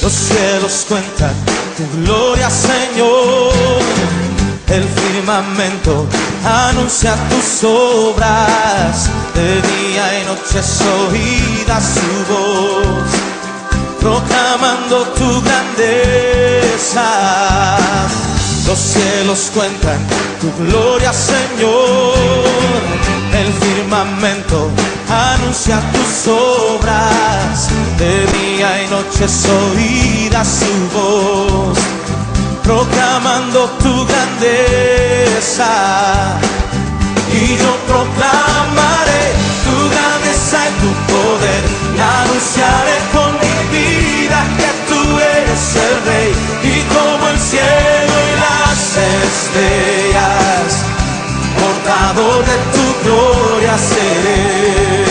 Los cielos cuentan tu gloria, Señor. El firmamento anuncia tus obras. De día y noche es oída su voz, proclamando tu grandeza. Los cielos cuentan tu gloria, Señor. El firmamento anuncia tus obras. De día y noche es oída su voz, proclamando tu grandeza. Y yo proclamaré tu grandeza y tu poder, y anunciaré con mi vida que tú eres el Rey. Y como el cielo y las estrellas, portador de tu gloria seré.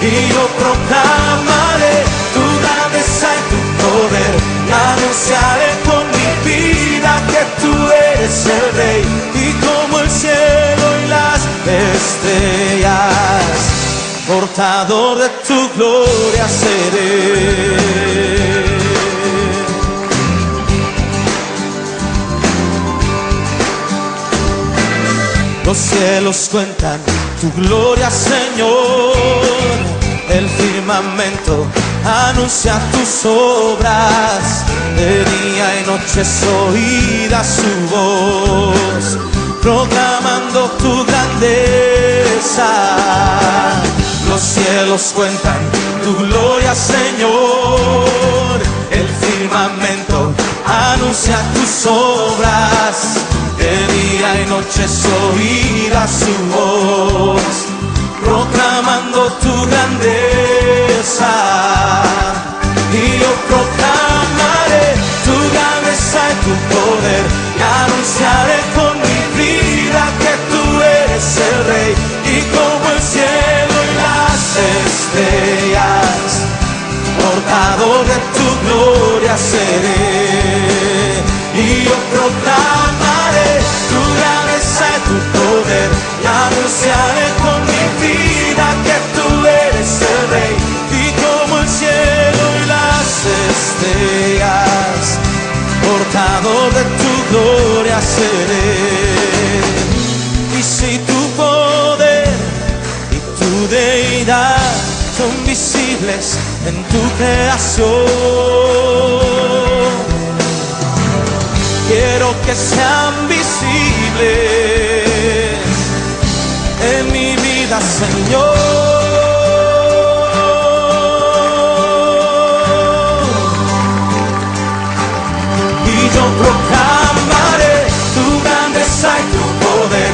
Y yo proclamaré tu grandeza y tu poder, y anunciaré con mi vida que tú eres el Rey. Y como el cielo y las estrellas, portador de tu gloria seré. Los cielos cuentan tu gloria, Señor. El firmamento anuncia tus obras. De día y noche es oída su voz, proclamando tu grandeza. Los cielos cuentan tu gloria, Señor. El firmamento anuncia tus obras. De día y noche es oída su voz, proclamando tu grandeza. Y yo proclamaré tu grandeza y tu poder, y anunciaré con mi vida que tú eres el Rey. Y como el cielo y las estrellas, portador de tu gloria seré. Y yo proclamaré tu grandeza y tu poder, y anunciaré con mi vida que tú eres el Rey. Y como el cielo y las estrellas, portador de tu gloria seré. Y si tu poder y tu deidad son visibles en tu creación, quiero que sean visibles en mi vida, Señor. Y yo proclamaré tu grandeza y tu poder,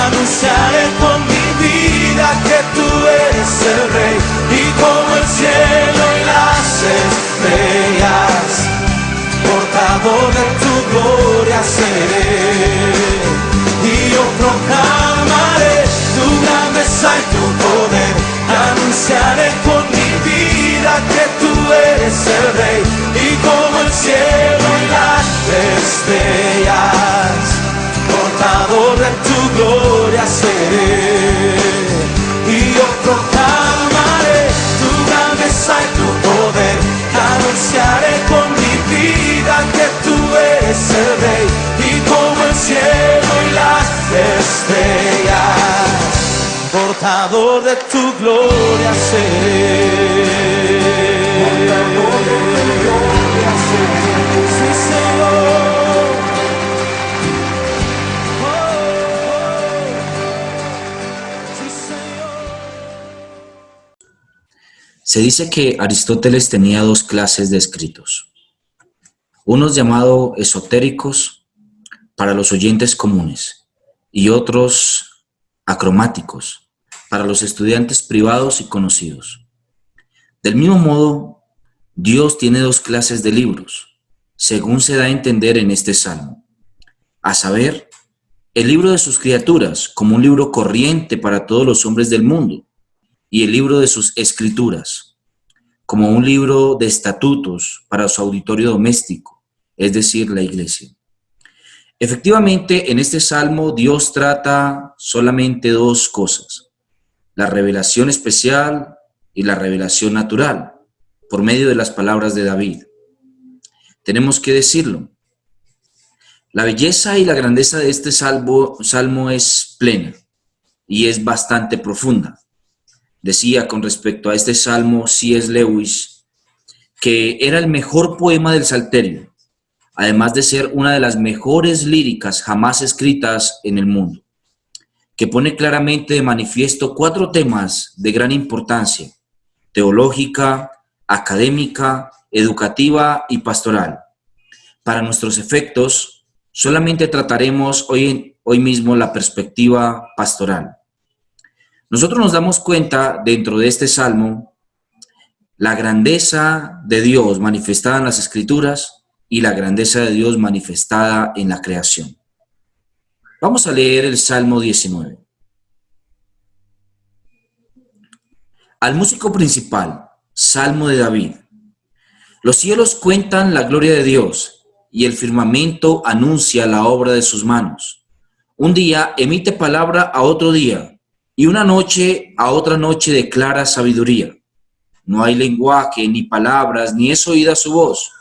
anunciaré con mi vida que tú eres el Rey. Y como el cielo y las estrellas, portador de tu gloria seré. Y yo proclamaré tu grandeza y tu poder, anunciaré con mi vida que tú eres el Rey. Y como el cielo y las estrellas, portador de tu gloria seré. Y yo proclamaré tu grandeza y tu poder, anunciaré con mi vida que tú eres el Rey. Y como el cielo y las estrellas, portador de tu gloria seré. Portador de tu gloria seré. Sí, Señor. Sí, Señor. Se dice que Aristóteles tenía dos clases de escritos, unos llamados esotéricos para los oyentes comunes y otros acromáticos para los estudiantes privados y conocidos. Del mismo modo, Dios tiene dos clases de libros, según se da a entender en este salmo, a saber, el libro de sus criaturas como un libro corriente para todos los hombres del mundo, y el libro de sus escrituras como un libro de estatutos para su auditorio doméstico, es decir, la iglesia. Efectivamente, en este salmo Dios trata solamente dos cosas, la revelación especial y la revelación natural, por medio de las palabras de David. Tenemos que decirlo. La belleza y la grandeza de este salmo es plena y es bastante profunda. Decía con respecto a este salmo C.S. Lewis que era el mejor poema del Salterio, además de ser una de las mejores líricas jamás escritas en el mundo, que pone claramente de manifiesto 4 temas de gran importancia: teológica, académica, educativa y pastoral. Para nuestros efectos, solamente trataremos hoy mismo la perspectiva pastoral. Nosotros nos damos cuenta dentro de este salmo la grandeza de Dios manifestada en las Escrituras y la grandeza de Dios manifestada en la creación. Vamos a leer el Salmo 19. Al músico principal, Salmo de David. Los cielos cuentan la gloria de Dios y el firmamento anuncia la obra de sus manos. Un día emite palabra a otro día y una noche a otra noche declara sabiduría. No hay lenguaje, ni palabras, ni es oída su voz.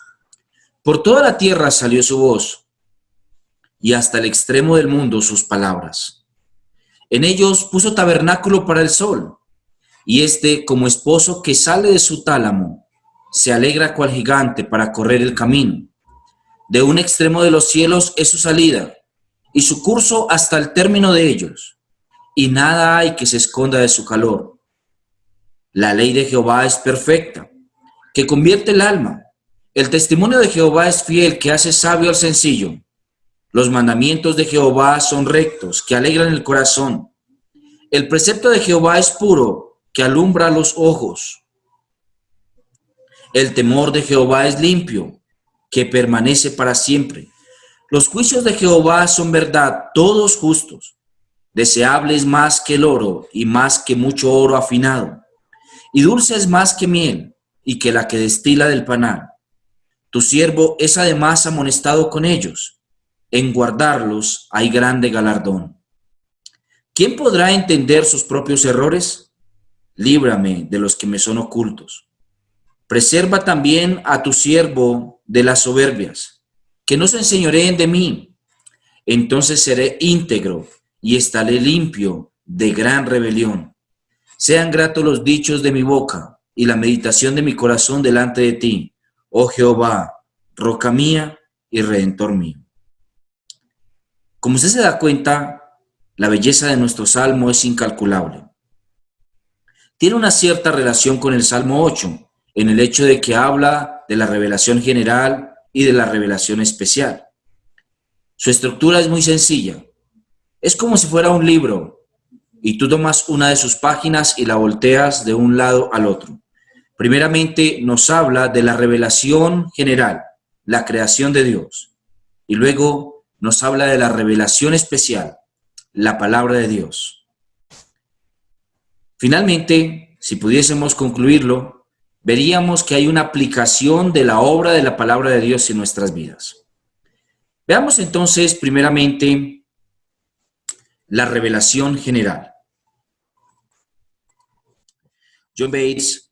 Por toda la tierra salió su voz y hasta el extremo del mundo sus palabras. En ellos puso tabernáculo para el sol, y éste, como esposo que sale de su tálamo, se alegra cual gigante para correr el camino. De un extremo de los cielos es su salida, y su curso hasta el término de ellos, y nada hay que se esconda de su calor. La ley de Jehová es perfecta, que convierte el alma. El testimonio de Jehová es fiel, que hace sabio al sencillo. Los mandamientos de Jehová son rectos, que alegran el corazón. El precepto de Jehová es puro, que alumbra los ojos. El temor de Jehová es limpio, que permanece para siempre. Los juicios de Jehová son verdad, todos justos. Deseables más que el oro y más que mucho oro afinado. Y dulce es más que miel y que la que destila del panal. Tu siervo es además amonestado con ellos. En guardarlos hay grande galardón. ¿Quién podrá entender sus propios errores? Líbrame de los que me son ocultos. Preserva también a tu siervo de las soberbias, que no se enseñoreen de mí. Entonces seré íntegro y estaré limpio de gran rebelión. Sean gratos los dichos de mi boca y la meditación de mi corazón delante de ti, oh Jehová, roca mía y redentor mío. Como usted se da cuenta, la belleza de nuestro salmo es incalculable. Tiene una cierta relación con el Salmo 8, en el hecho de que habla de la revelación general y de la revelación especial. Su estructura es muy sencilla. Es como si fuera un libro y tú tomas una de sus páginas y la volteas de un lado al otro. Primeramente nos habla de la revelación general, la creación de Dios. Y luego nos habla de la revelación especial, la palabra de Dios. Finalmente, si pudiésemos concluirlo, veríamos que hay una aplicación de la obra de la palabra de Dios en nuestras vidas. Veamos entonces, primeramente, la revelación general. John Bates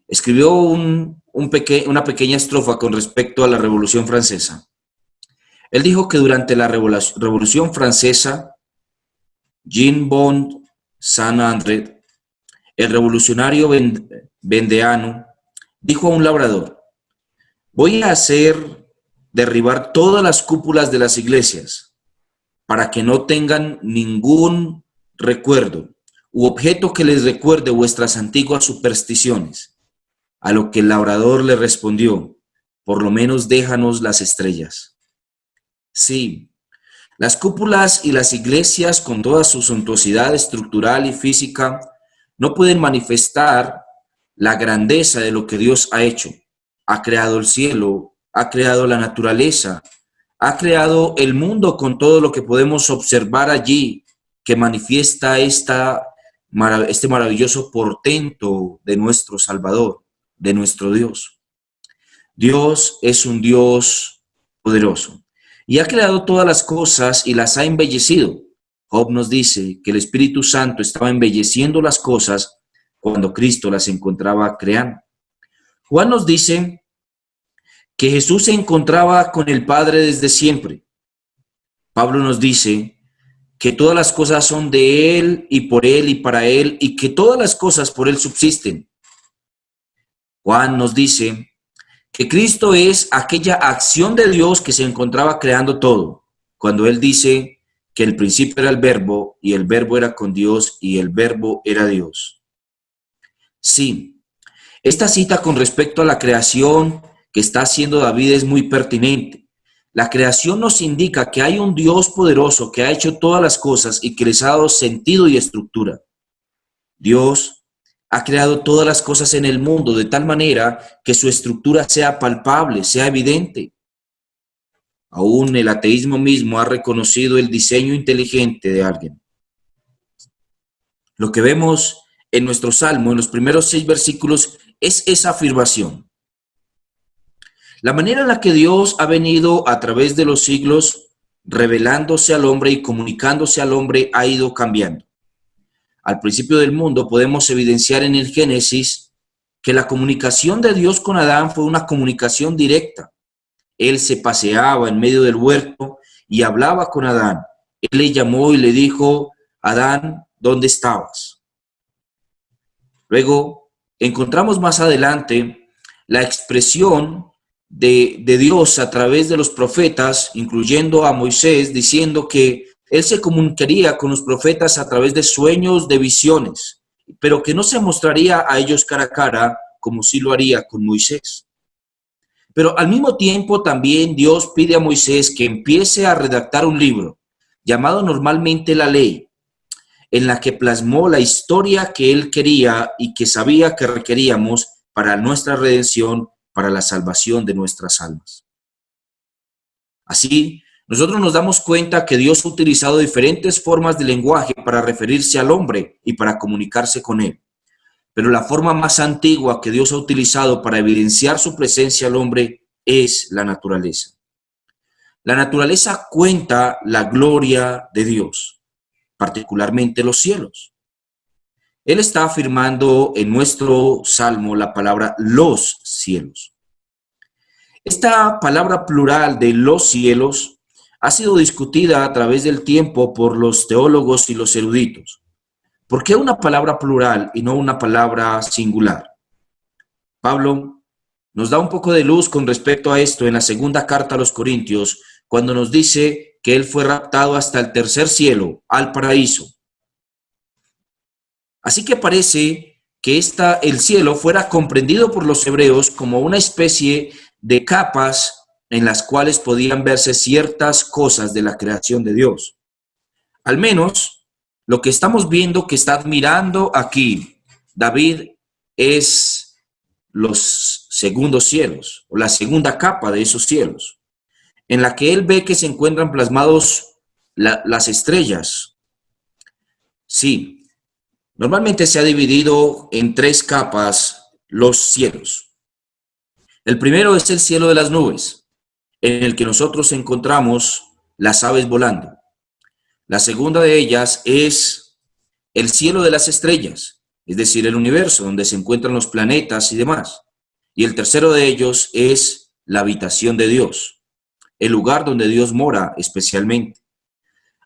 escribió una pequeña estrofa con respecto a la Revolución Francesa. Él dijo que durante la Revolución Francesa, Jean Bon Saint-André, el revolucionario vendeano, dijo a un labrador: voy a hacer derribar todas las cúpulas de las iglesias para que no tengan ningún recuerdo u objeto que les recuerde vuestras antiguas supersticiones. A lo que el labrador le respondió: por lo menos déjanos las estrellas. Sí, las cúpulas y las iglesias, con toda su suntuosidad estructural y física, no pueden manifestar la grandeza de lo que Dios ha hecho. Ha creado el cielo, ha creado la naturaleza, ha creado el mundo con todo lo que podemos observar allí, que manifiesta este maravilloso portento de nuestro Salvador, de nuestro Dios. Dios es un Dios poderoso y ha creado todas las cosas y las ha embellecido. Job nos dice que el Espíritu Santo estaba embelleciendo las cosas cuando Cristo las encontraba creando. Juan nos dice que Jesús se encontraba con el Padre desde siempre. Pablo nos dice que todas las cosas son de Él y para Él, y que todas las cosas por Él subsisten. Juan nos dice que Cristo es aquella acción de Dios que se encontraba creando todo, cuando Él dice que el principio era el verbo, y el verbo era con Dios, y el verbo era Dios. Sí, esta cita con respecto a la creación que está haciendo David es muy pertinente. La creación nos indica que hay un Dios poderoso que ha hecho todas las cosas y que les ha dado sentido y estructura. Dios ha creado todas las cosas en el mundo de tal manera que su estructura sea palpable, sea evidente. Aún el ateísmo mismo ha reconocido el diseño inteligente de alguien. Lo que vemos en nuestro Salmo, en los primeros 6 versículos, es esa afirmación. La manera en la que Dios ha venido a través de los siglos revelándose al hombre y comunicándose al hombre ha ido cambiando. Al principio del mundo podemos evidenciar en el Génesis que la comunicación de Dios con Adán fue una comunicación directa. Él se paseaba en medio del huerto y hablaba con Adán. Él le llamó y le dijo: Adán, ¿dónde estabas? Luego encontramos más adelante la expresión de Dios a través de los profetas, incluyendo a Moisés, diciendo que Él se comunicaría con los profetas a través de sueños, de visiones, pero que no se mostraría a ellos cara a cara como sí lo haría con Moisés. Pero al mismo tiempo también Dios pide a Moisés que empiece a redactar un libro llamado normalmente la Ley, en la que plasmó la historia que Él quería y que sabía que requeríamos para nuestra redención, para la salvación de nuestras almas. Así, nosotros nos damos cuenta que Dios ha utilizado diferentes formas de lenguaje para referirse al hombre y para comunicarse con él. Pero la forma más antigua que Dios ha utilizado para evidenciar su presencia al hombre es la naturaleza. La naturaleza cuenta la gloria de Dios, particularmente los cielos. Él está afirmando en nuestro salmo la palabra los cielos. Esta palabra plural de los cielos ha sido discutida a través del tiempo por los teólogos y los eruditos. ¿Por qué una palabra plural y no una palabra singular? Pablo nos da un poco de luz con respecto a esto en la segunda carta a los Corintios, cuando nos dice que él fue raptado hasta el tercer cielo, al paraíso. Así que parece que el cielo fuera comprendido por los hebreos como una especie de capas en las cuales podían verse ciertas cosas de la creación de Dios. Al menos lo que estamos viendo que está admirando aquí David es los segundos cielos, o la segunda capa de esos cielos, en la que él ve que se encuentran plasmados las estrellas. Sí. Normalmente se ha dividido en 3 capas los cielos. El primero es el cielo de las nubes, en el que nosotros encontramos las aves volando. La segunda de ellas es el cielo de las estrellas, es decir, el universo, donde se encuentran los planetas y demás. Y el tercero de ellos es la habitación de Dios, el lugar donde Dios mora especialmente.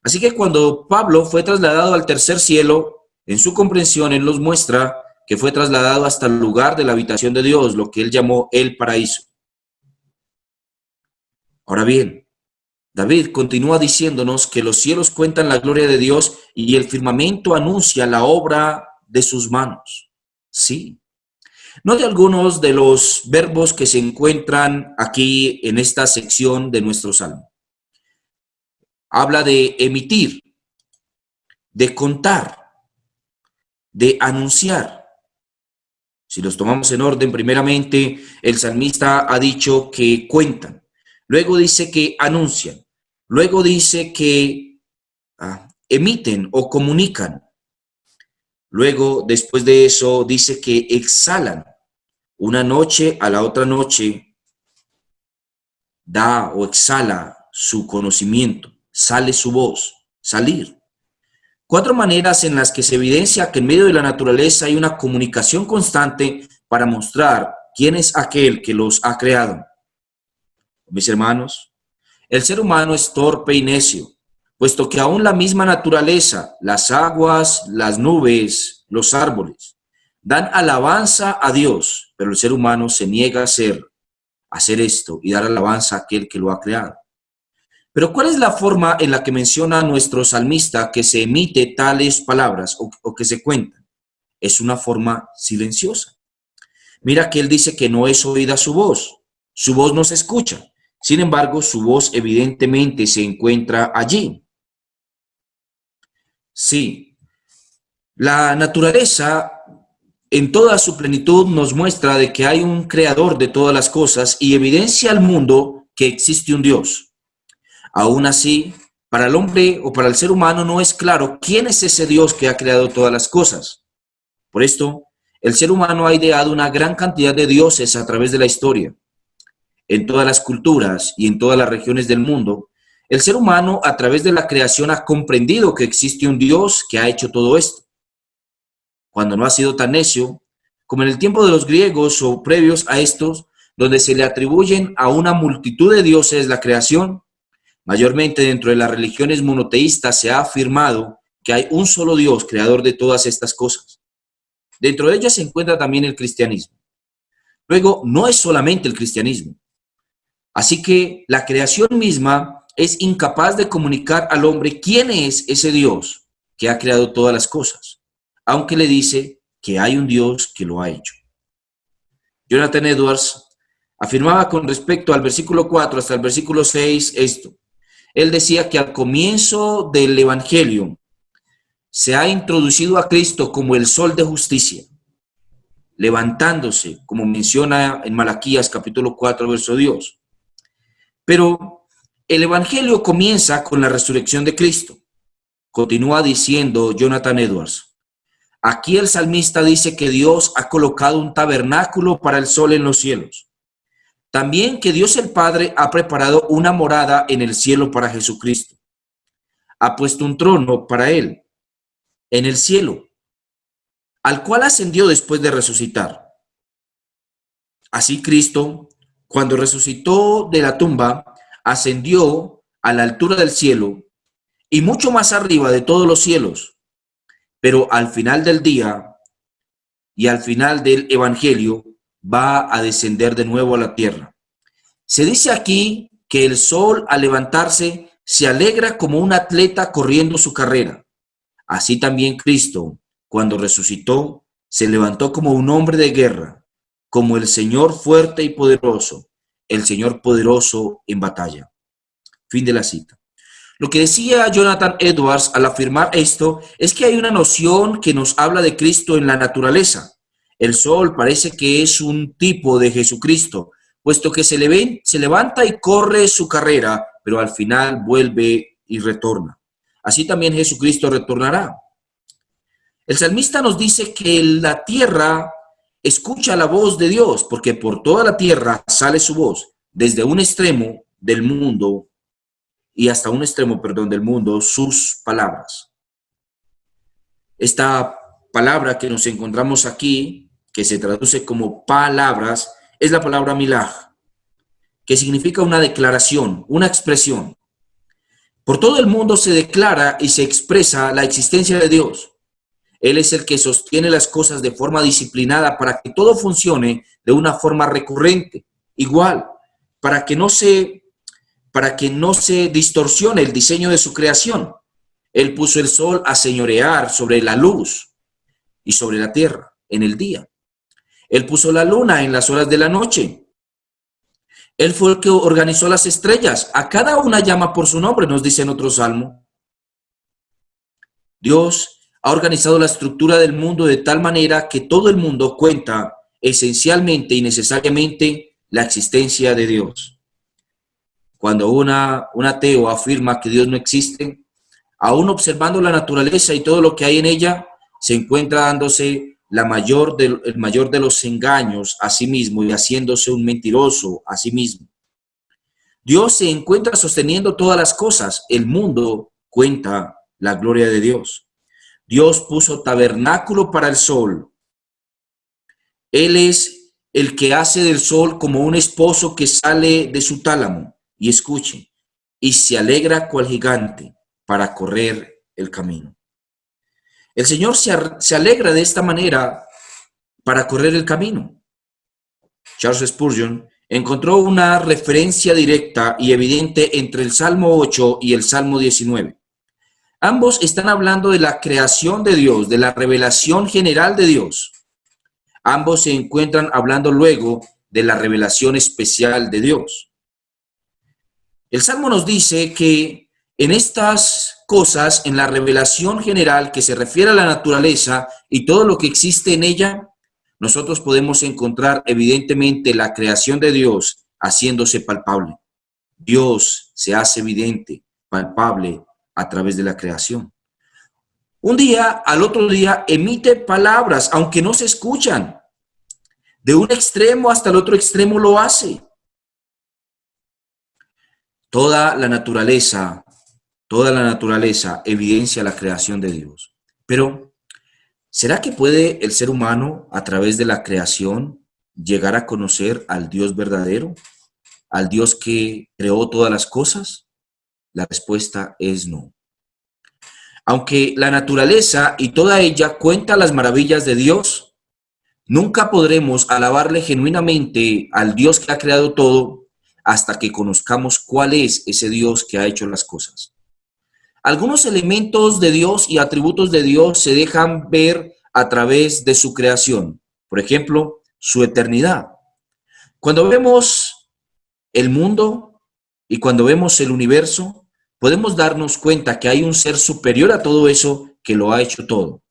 Así que cuando Pablo fue trasladado al tercer cielo, en su comprensión, él nos muestra que fue trasladado hasta el lugar de la habitación de Dios, lo que él llamó el paraíso. Ahora bien, David continúa diciéndonos que los cielos cuentan la gloria de Dios y el firmamento anuncia la obra de sus manos. Sí. Note algunos de los verbos que se encuentran aquí en esta sección de nuestro salmo. Habla de emitir, de contar, de anunciar. Si los tomamos en orden, primeramente, el salmista ha dicho que cuentan. Luego dice que anuncian. Luego dice que emiten o comunican. Luego, después de eso, dice que exhalan. Una noche a la otra noche da o exhala su conocimiento. Sale su voz. Salir. 4 maneras en las que se evidencia que en medio de la naturaleza hay una comunicación constante para mostrar quién es aquel que los ha creado. Mis hermanos, el ser humano es torpe y necio, puesto que aún la misma naturaleza, las aguas, las nubes, los árboles, dan alabanza a Dios, pero el ser humano se niega a hacer esto y dar alabanza a aquel que lo ha creado. Pero ¿cuál es la forma en la que menciona nuestro salmista que se emite tales palabras o que se cuentan? Es una forma silenciosa. Mira que él dice que no es oída su voz no se escucha. Sin embargo, su voz evidentemente se encuentra allí. Sí, la naturaleza en toda su plenitud nos muestra de que hay un creador de todas las cosas y evidencia al mundo que existe un Dios. Aún así, para el hombre o para el ser humano no es claro quién es ese Dios que ha creado todas las cosas. Por esto, el ser humano ha ideado una gran cantidad de dioses a través de la historia. En todas las culturas y en todas las regiones del mundo, el ser humano a través de la creación ha comprendido que existe un Dios que ha hecho todo esto. Cuando no ha sido tan necio, como en el tiempo de los griegos o previos a estos, donde se le atribuyen a una multitud de dioses la creación, mayormente dentro de las religiones monoteístas se ha afirmado que hay un solo Dios creador de todas estas cosas. Dentro de ellas se encuentra también el cristianismo. Luego, no es solamente el cristianismo. Así que la creación misma es incapaz de comunicar al hombre quién es ese Dios que ha creado todas las cosas, aunque le dice que hay un Dios que lo ha hecho. Jonathan Edwards afirmaba con respecto al versículo 4 hasta el versículo 6 esto. Él decía que al comienzo del Evangelio se ha introducido a Cristo como el sol de justicia, levantándose, como menciona en Malaquías capítulo 4, verso 2. Pero el Evangelio comienza con la resurrección de Cristo. Continúa diciendo Jonathan Edwards. Aquí el salmista dice que Dios ha colocado un tabernáculo para el sol en los cielos. También que Dios el Padre ha preparado una morada en el cielo para Jesucristo. Ha puesto un trono para él en el cielo, al cual ascendió después de resucitar. Así Cristo, cuando resucitó de la tumba, ascendió a la altura del cielo y mucho más arriba de todos los cielos. Pero al final del día y al final del evangelio va a descender de nuevo a la tierra. Se dice aquí que el sol al levantarse se alegra como un atleta corriendo su carrera. Así también Cristo, cuando resucitó, se levantó como un hombre de guerra, como el Señor fuerte y poderoso, el Señor poderoso en batalla. Fin de la cita. Lo que decía Jonathan Edwards al afirmar esto es que hay una noción que nos habla de Cristo en la naturaleza. El sol parece que es un tipo de Jesucristo, puesto que se levanta y corre su carrera, pero al final vuelve y retorna. Así también Jesucristo retornará. El salmista nos dice que la tierra escucha la voz de Dios, porque por toda la tierra sale su voz, desde un extremo del mundo y hasta un extremo, del mundo, sus palabras. Esta palabra que nos encontramos aquí, que se traduce como palabras, es la palabra milaj, que significa una declaración, una expresión. Por todo el mundo se declara y se expresa la existencia de Dios. Él es el que sostiene las cosas de forma disciplinada para que todo funcione de una forma recurrente, igual, para que no se distorsione el diseño de su creación. Él puso el sol a señorear sobre la luz y sobre la tierra en el día. Él puso la luna en las horas de la noche. Él fue el que organizó las estrellas. A cada una llama por su nombre, nos dice en otro salmo. Dios ha organizado la estructura del mundo de tal manera que todo el mundo cuenta esencialmente y necesariamente la existencia de Dios. Cuando un ateo afirma que Dios no existe, aún observando la naturaleza y todo lo que hay en ella, se encuentra dándose el mayor de los engaños a sí mismo y haciéndose un mentiroso a sí mismo. Dios se encuentra sosteniendo todas las cosas. El mundo cuenta la gloria de Dios. Dios puso tabernáculo para el sol. Él es el que hace del sol como un esposo que sale de su tálamo, y escuche, y se alegra cual gigante para correr el camino. El Señor se alegra de esta manera para correr el camino. Charles Spurgeon encontró una referencia directa y evidente entre el Salmo 8 y el Salmo 19. Ambos están hablando de la creación de Dios, de la revelación general de Dios. Ambos se encuentran hablando luego de la revelación especial de Dios. El Salmo nos dice que en estas cosas, en la revelación general que se refiere a la naturaleza y todo lo que existe en ella, nosotros podemos encontrar evidentemente la creación de Dios haciéndose palpable. Dios se hace evidente, palpable a través de la creación. Un día al otro día emite palabras, aunque no se escuchan. De un extremo hasta el otro extremo lo hace. Toda la naturaleza evidencia la creación de Dios. Pero, ¿será que puede el ser humano, a través de la creación, llegar a conocer al Dios verdadero? ¿Al Dios que creó todas las cosas? La respuesta es no. Aunque la naturaleza y toda ella cuenta las maravillas de Dios, nunca podremos alabarle genuinamente al Dios que ha creado todo hasta que conozcamos cuál es ese Dios que ha hecho las cosas. Algunos elementos de Dios y atributos de Dios se dejan ver a través de su creación. Por ejemplo, su eternidad. Cuando vemos el mundo y cuando vemos el universo, podemos darnos cuenta que hay un ser superior a todo eso que lo ha hecho todo.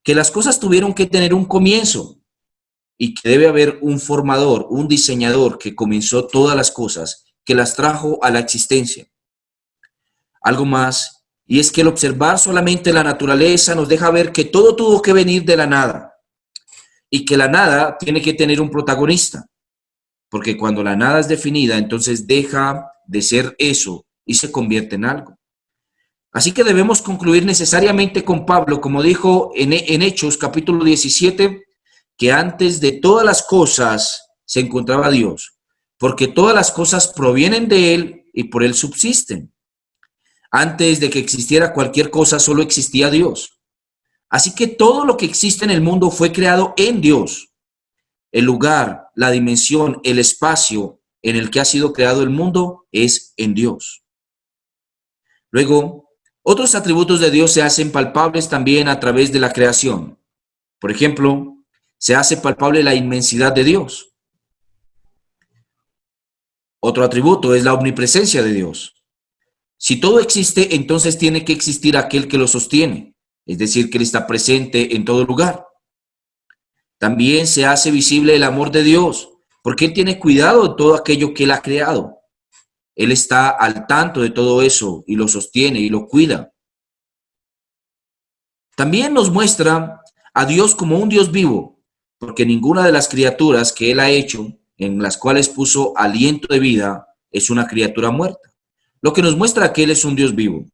Que las cosas tuvieron que tener un comienzo y que debe haber un formador, un diseñador que comenzó todas las cosas, que las trajo a la existencia. Algo más, y es que el observar solamente la naturaleza nos deja ver que todo tuvo que venir de la nada y que la nada tiene que tener un protagonista, porque cuando la nada es definida, entonces deja de ser eso y se convierte en algo. Así que debemos concluir necesariamente con Pablo, como dijo en Hechos capítulo 17, que antes de todas las cosas se encontraba Dios, porque todas las cosas provienen de Él y por Él subsisten. Antes de que existiera cualquier cosa, solo existía Dios. Así que todo lo que existe en el mundo fue creado en Dios. El lugar, la dimensión, el espacio en el que ha sido creado el mundo es en Dios. Luego, otros atributos de Dios se hacen palpables también a través de la creación. Por ejemplo, se hace palpable la inmensidad de Dios. Otro atributo es la omnipresencia de Dios. Si todo existe, entonces tiene que existir aquel que lo sostiene, es decir, que Él está presente en todo lugar. También se hace visible el amor de Dios, porque Él tiene cuidado de todo aquello que Él ha creado. Él está al tanto de todo eso y lo sostiene y lo cuida. También nos muestra a Dios como un Dios vivo, porque ninguna de las criaturas que Él ha hecho, en las cuales puso aliento de vida, es una criatura muerta. Lo que nos muestra que Él es un Dios vivo.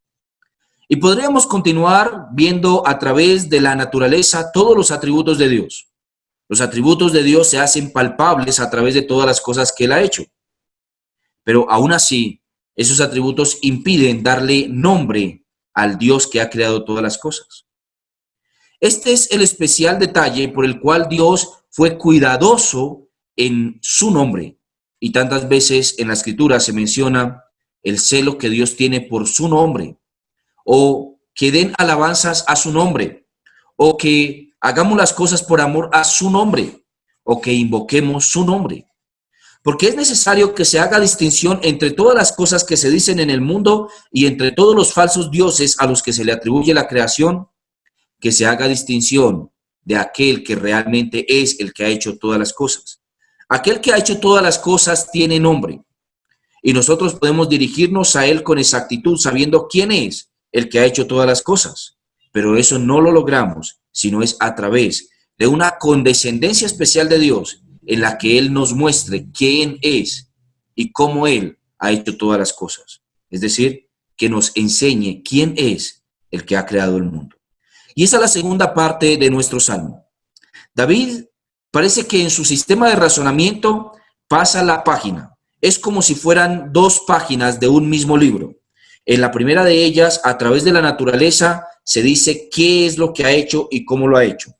Y podríamos continuar viendo a través de la naturaleza todos los atributos de Dios. Los atributos de Dios se hacen palpables a través de todas las cosas que Él ha hecho. Pero aún así, esos atributos impiden darle nombre al Dios que ha creado todas las cosas. Este es el especial detalle por el cual Dios fue cuidadoso en su nombre. Y tantas veces en la Escritura se menciona el celo que Dios tiene por su nombre, o que den alabanzas a su nombre, o que hagamos las cosas por amor a su nombre, o que invoquemos su nombre. Porque es necesario que se haga distinción entre todas las cosas que se dicen en el mundo y entre todos los falsos dioses a los que se le atribuye la creación, que se haga distinción de aquel que realmente es el que ha hecho todas las cosas. Aquel que ha hecho todas las cosas tiene nombre. Y nosotros podemos dirigirnos a Él con exactitud, sabiendo quién es el que ha hecho todas las cosas. Pero eso no lo logramos, sino es a través de una condescendencia especial de Dios, en la que Él nos muestre quién es y cómo Él ha hecho todas las cosas. Es decir, que nos enseñe quién es el que ha creado el mundo. Y esa es la segunda parte de nuestro salmo. David parece que en su sistema de razonamiento pasa la página. Es como si fueran dos páginas de un mismo libro. En la primera de ellas, a través de la naturaleza, se dice qué es lo que ha hecho y cómo lo ha hecho.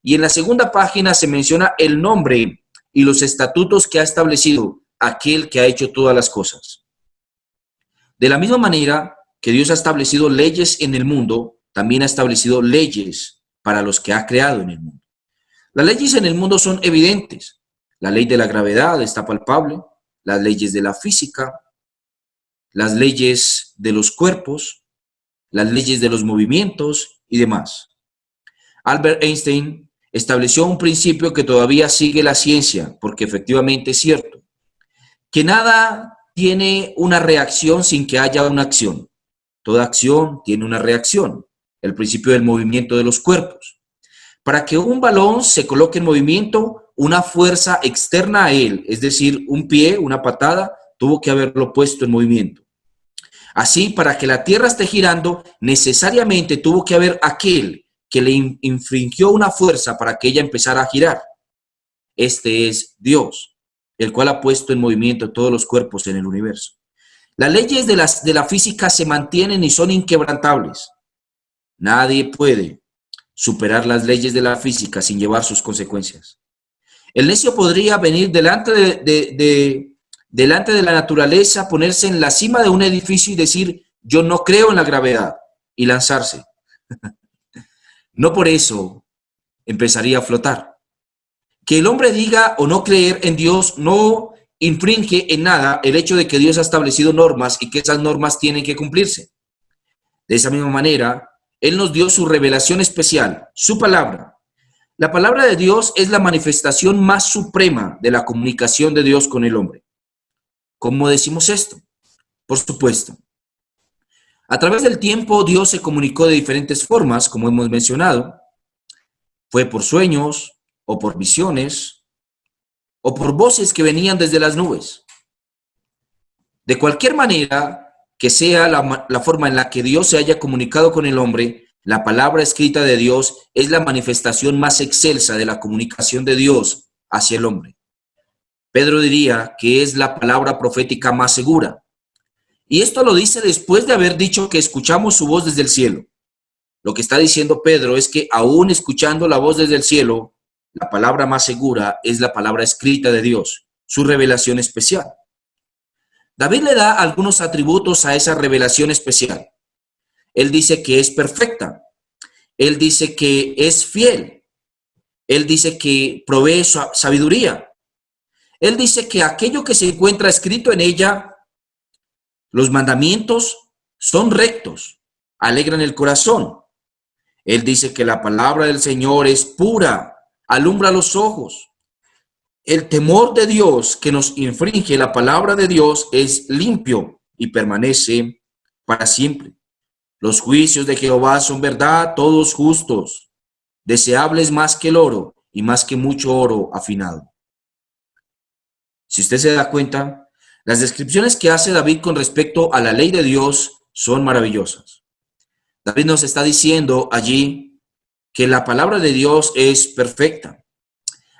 Y en la segunda página se menciona el nombre y los estatutos que ha establecido aquel que ha hecho todas las cosas. De la misma manera que Dios ha establecido leyes en el mundo, también ha establecido leyes para los que ha creado en el mundo. Las leyes en el mundo son evidentes. La ley de la gravedad está palpable, las leyes de la física, las leyes de los cuerpos, las leyes de los movimientos y demás. Albert Einstein estableció un principio que todavía sigue la ciencia, porque efectivamente es cierto, que nada tiene una reacción sin que haya una acción. Toda acción tiene una reacción, el principio del movimiento de los cuerpos. Para que un balón se coloque en movimiento, una fuerza externa a él, es decir, un pie, una patada, tuvo que haberlo puesto en movimiento. Así, para que la Tierra esté girando, necesariamente tuvo que haber aquel que le infringió una fuerza para que ella empezara a girar. Este es Dios, el cual ha puesto en movimiento todos los cuerpos en el universo. Las leyes de la física se mantienen y son inquebrantables. Nadie puede superar las leyes de la física sin llevar sus consecuencias. El necio podría venir delante de la naturaleza, ponerse en la cima de un edificio y decir, yo no creo en la gravedad, y lanzarse. No por eso empezaría a flotar. Que el hombre diga o no creer en Dios no infringe en nada el hecho de que Dios ha establecido normas y que esas normas tienen que cumplirse. De esa misma manera, Él nos dio su revelación especial, su palabra. La palabra de Dios es la manifestación más suprema de la comunicación de Dios con el hombre. ¿Cómo decimos esto? Por supuesto, a través del tiempo Dios se comunicó de diferentes formas, como hemos mencionado. Fue por sueños, o por visiones, o por voces que venían desde las nubes. De cualquier manera que sea la forma en la que Dios se haya comunicado con el hombre, la palabra escrita de Dios es la manifestación más excelsa de la comunicación de Dios hacia el hombre. Pedro diría que es la palabra profética más segura. Y esto lo dice después de haber dicho que escuchamos su voz desde el cielo. Lo que está diciendo Pedro es que aún escuchando la voz desde el cielo, la palabra más segura es la palabra escrita de Dios, su revelación especial. David le da algunos atributos a esa revelación especial. Él dice que es perfecta. Él dice que es fiel. Él dice que provee sabiduría. Él dice que aquello que se encuentra escrito en ella, los mandamientos, son rectos, alegran el corazón. Él dice que la palabra del Señor es pura, alumbra los ojos. El temor de Dios que nos infringe la palabra de Dios es limpio y permanece para siempre. Los juicios de Jehová son verdad, todos justos, deseables más que el oro y más que mucho oro afinado. Si usted se da cuenta, las descripciones que hace David con respecto a la ley de Dios son maravillosas. David nos está diciendo allí que la palabra de Dios es perfecta.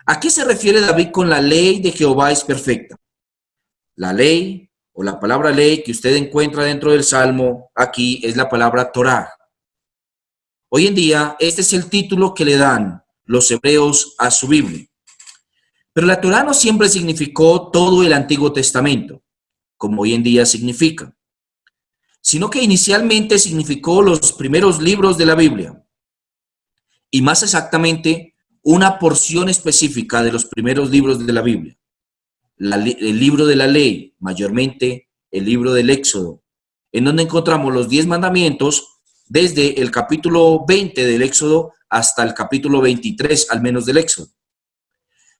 ¿A qué se refiere David con la ley de Jehová es perfecta? La ley o la palabra ley que usted encuentra dentro del Salmo aquí es la palabra Torah. Hoy en día, este es el título que le dan los hebreos a su Biblia. Pero la Torah no siempre significó todo el Antiguo Testamento, como hoy en día significa, sino que inicialmente significó los primeros libros de la Biblia, y más exactamente, una porción específica de los primeros libros de la Biblia. El libro de la ley, mayormente el libro del Éxodo, en donde encontramos los 10 mandamientos desde el capítulo 20 del Éxodo hasta el capítulo 23, al menos del Éxodo.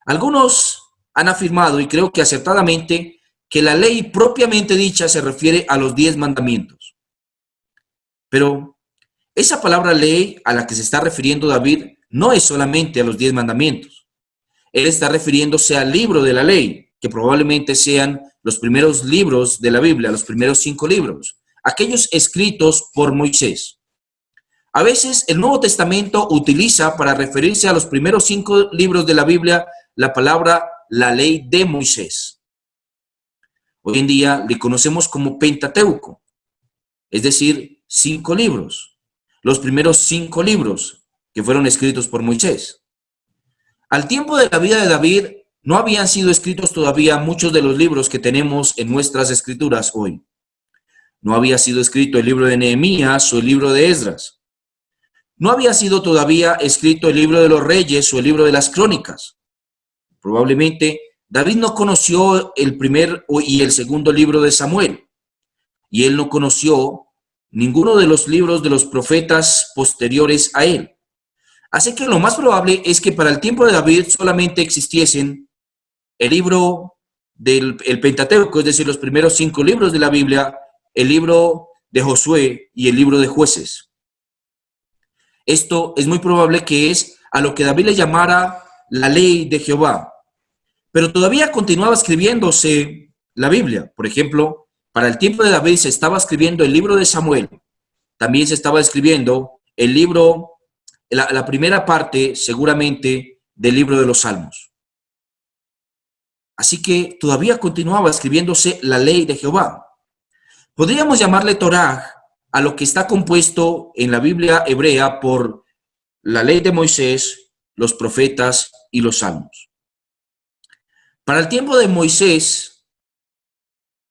Algunos han afirmado, y creo que acertadamente, que la ley propiamente dicha se refiere a los 10 mandamientos. Pero esa palabra ley a la que se está refiriendo David no es solamente a los 10 mandamientos. Él está refiriéndose al libro de la ley, que probablemente sean los primeros libros de la Biblia, los primeros 5 libros, aquellos escritos por Moisés. A veces el Nuevo Testamento utiliza para referirse a los primeros 5 libros de la Biblia la palabra la ley de Moisés. Hoy en día le conocemos como Pentateuco, es decir, 5 libros, los primeros 5 libros que fueron escritos por Moisés. Al tiempo de la vida de David, no habían sido escritos todavía muchos de los libros que tenemos en nuestras escrituras hoy. No había sido escrito el libro de Nehemías o el libro de Esdras. No había sido todavía escrito el libro de los Reyes o el libro de las Crónicas. Probablemente David no conoció el primer y el segundo libro de Samuel, y él no conoció ninguno de los libros de los profetas posteriores a él. Así que lo más probable es que para el tiempo de David solamente existiesen el libro del Pentateuco, es decir, los primeros 5 libros de la Biblia, el libro de Josué y el libro de Jueces. Esto es muy probable que es a lo que David le llamara la ley de Jehová. Pero todavía continuaba escribiéndose la Biblia. Por ejemplo, para el tiempo de David se estaba escribiendo el libro de Samuel. También se estaba escribiendo el libro, la primera parte seguramente del libro de los Salmos. Así que todavía continuaba escribiéndose la ley de Jehová. Podríamos llamarle Torá a lo que está compuesto en la Biblia hebrea por la ley de Moisés, los profetas y los salmos. Para el tiempo de Moisés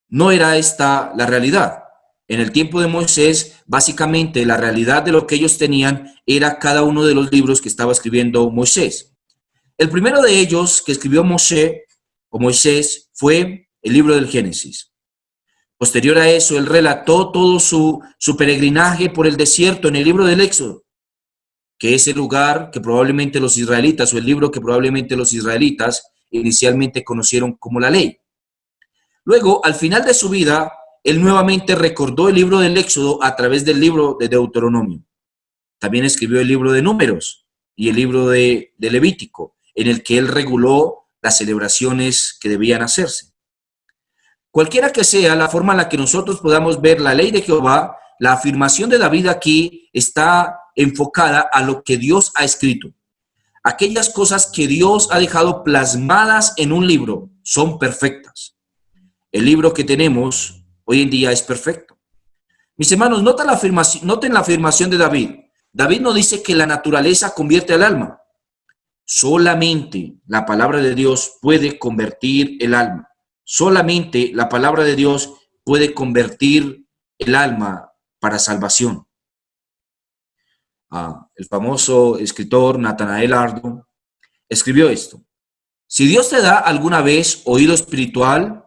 no era esta la realidad. En el tiempo de Moisés, básicamente la realidad de lo que ellos tenían era cada uno de los libros que estaba escribiendo Moisés. El primero de ellos que escribió Moisés fue el libro del Génesis. Posterior a eso, él relató todo su peregrinaje por el desierto en el libro del Éxodo, que es el lugar que probablemente los israelitas, o el libro que probablemente los israelitas inicialmente conocieron como la ley. Luego, al final de su vida, él nuevamente recordó el libro del Éxodo a través del libro de Deuteronomio. También escribió el libro de Números y el libro de Levítico, en el que él reguló las celebraciones que debían hacerse. Cualquiera que sea la forma en la que nosotros podamos ver la ley de Jehová, la afirmación de David aquí está enfocada a lo que Dios ha escrito. Aquellas cosas que Dios ha dejado plasmadas en un libro son perfectas. El libro que tenemos hoy en día es perfecto. Mis hermanos, noten la afirmación de David. David no dice que la naturaleza convierte al alma. Solamente la palabra de Dios puede convertir el alma. Solamente la palabra de Dios puede convertir el alma para salvación. El famoso escritor Natanael Ardo escribió esto: si Dios te da alguna vez oído espiritual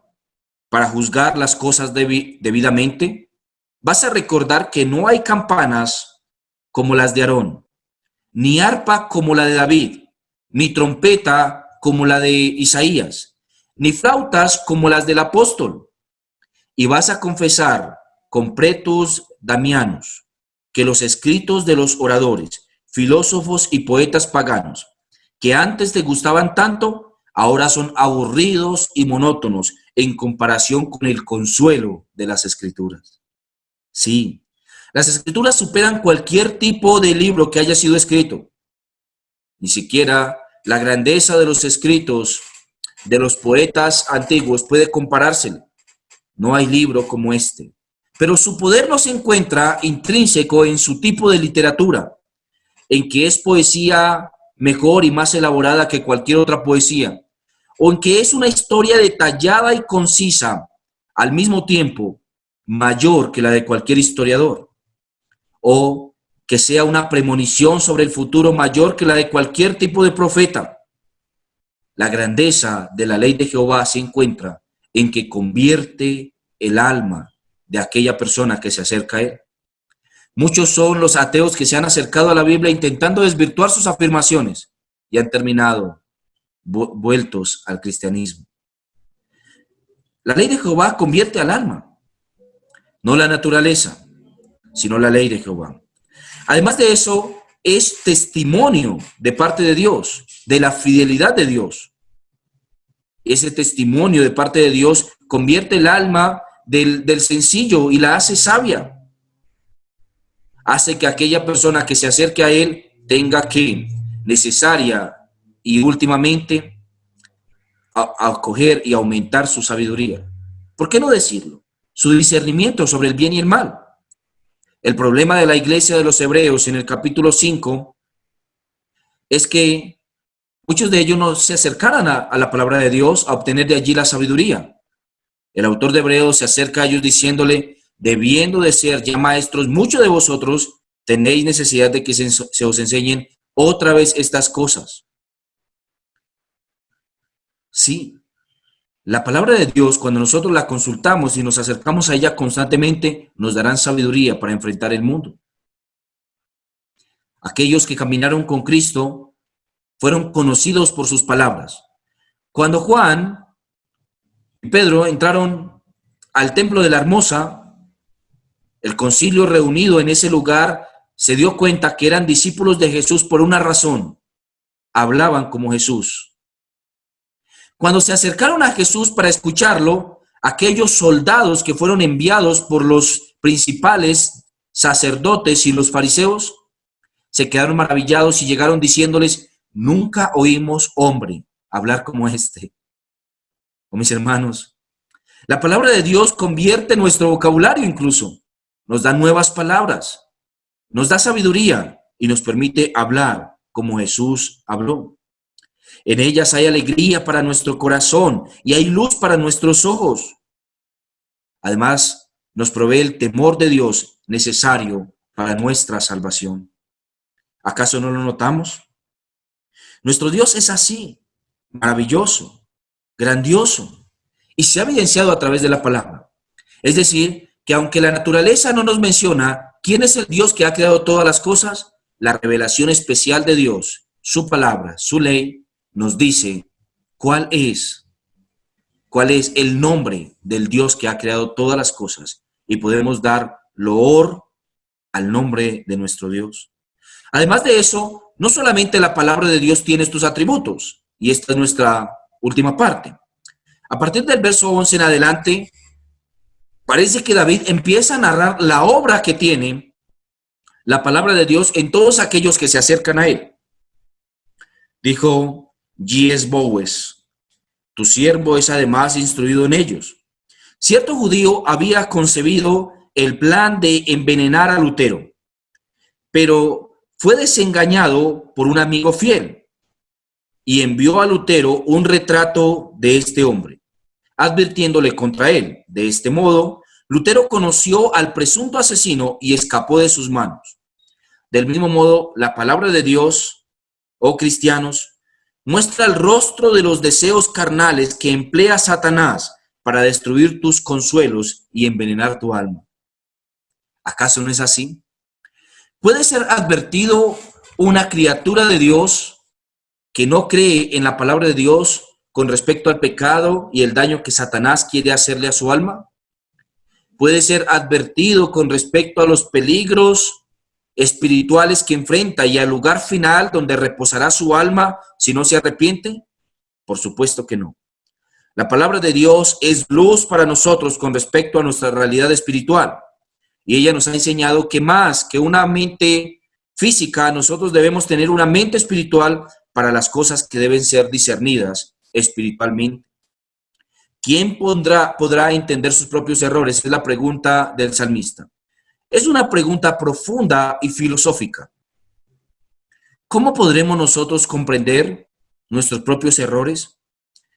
para juzgar las cosas debidamente, vas a recordar que no hay campanas como las de Aarón, ni arpa como la de David, ni trompeta como la de Isaías, ni flautas como las del apóstol. Y vas a confesar con pretus Damianus que los escritos de los oradores, filósofos y poetas paganos, que antes te gustaban tanto, ahora son aburridos y monótonos en comparación con el consuelo de las escrituras. Sí, las escrituras superan cualquier tipo de libro que haya sido escrito. Ni siquiera la grandeza de los escritos de los poetas antiguos puede comparársele. No hay libro como este. Pero su poder no se encuentra intrínseco en su tipo de literatura, en que es poesía mejor y más elaborada que cualquier otra poesía, o en que es una historia detallada y concisa, al mismo tiempo mayor que la de cualquier historiador, o que sea una premonición sobre el futuro mayor que la de cualquier tipo de profeta. La grandeza de la ley de Jehová se encuentra en que convierte el alma de aquella persona que se acerca a él. Muchos son los ateos que se han acercado a la Biblia intentando desvirtuar sus afirmaciones y han terminado vueltos al cristianismo. La ley de Jehová convierte al alma, no la naturaleza, sino la ley de Jehová. Además de eso, es testimonio de parte de Dios, de la fidelidad de Dios. Ese testimonio de parte de Dios convierte el alma del sencillo y la hace sabia. Hace que aquella persona que se acerque a él tenga que, necesaria y últimamente, a acoger y aumentar su sabiduría. ¿Por qué no decirlo? Su discernimiento sobre el bien y el mal. El problema de la iglesia de los hebreos en el capítulo 5 es que muchos de ellos no se acercaran a la palabra de Dios a obtener de allí la sabiduría. El autor de Hebreos se acerca a ellos diciéndole, debiendo de ser ya maestros, muchos de vosotros tenéis necesidad de que se os enseñen otra vez estas cosas. Sí, la palabra de Dios, cuando nosotros la consultamos y nos acercamos a ella constantemente, nos darán sabiduría para enfrentar el mundo. Aquellos que caminaron con Cristo fueron conocidos por sus palabras. Cuando Juan y Pedro entraron al templo de la Hermosa, el concilio reunido en ese lugar se dio cuenta que eran discípulos de Jesús por una razón: hablaban como Jesús. Cuando se acercaron a Jesús para escucharlo, aquellos soldados que fueron enviados por los principales sacerdotes y los fariseos se quedaron maravillados y llegaron diciéndoles, nunca oímos hombre hablar como este. Oh, mis hermanos, la palabra de Dios convierte nuestro vocabulario incluso, nos da nuevas palabras, nos da sabiduría y nos permite hablar como Jesús habló. En ellas hay alegría para nuestro corazón y hay luz para nuestros ojos. Además, nos provee el temor de Dios necesario para nuestra salvación. ¿Acaso no lo notamos? Nuestro Dios es así, maravilloso, grandioso, y se ha evidenciado a través de la palabra. Es decir, que aunque la naturaleza no nos menciona quién es el Dios que ha creado todas las cosas, la revelación especial de Dios, su palabra, su ley, nos dice cuál es el nombre del Dios que ha creado todas las cosas, y podemos dar loor al nombre de nuestro Dios. Además de eso, no solamente la palabra de Dios tiene estos atributos, y esta es nuestra última parte. A partir del verso 11 en adelante, parece que David empieza a narrar la obra que tiene la palabra de Dios en todos aquellos que se acercan a él. Dijo G.S. Bowes, tu siervo es además instruido en ellos. Cierto judío había concebido el plan de envenenar a Lutero, pero fue desengañado por un amigo fiel y envió a Lutero un retrato de este hombre, advirtiéndole contra él. De este modo, Lutero conoció al presunto asesino y escapó de sus manos. Del mismo modo, la palabra de Dios, oh cristianos, muestra el rostro de los deseos carnales que emplea Satanás para destruir tus consuelos y envenenar tu alma. ¿Acaso no es así? ¿Puede ser advertido una criatura de Dios que no cree en la palabra de Dios con respecto al pecado y el daño que Satanás quiere hacerle a su alma? ¿Puede ser advertido con respecto a los peligros espirituales que enfrenta y al lugar final donde reposará su alma si no se arrepiente? Por supuesto que no. La palabra de Dios es luz para nosotros con respecto a nuestra realidad espiritual. Y ella nos ha enseñado que más que una mente física, nosotros debemos tener una mente espiritual para las cosas que deben ser discernidas espiritualmente. ¿Quién podrá entender sus propios errores? Es la pregunta del salmista. Es una pregunta profunda y filosófica. ¿Cómo podremos nosotros comprender nuestros propios errores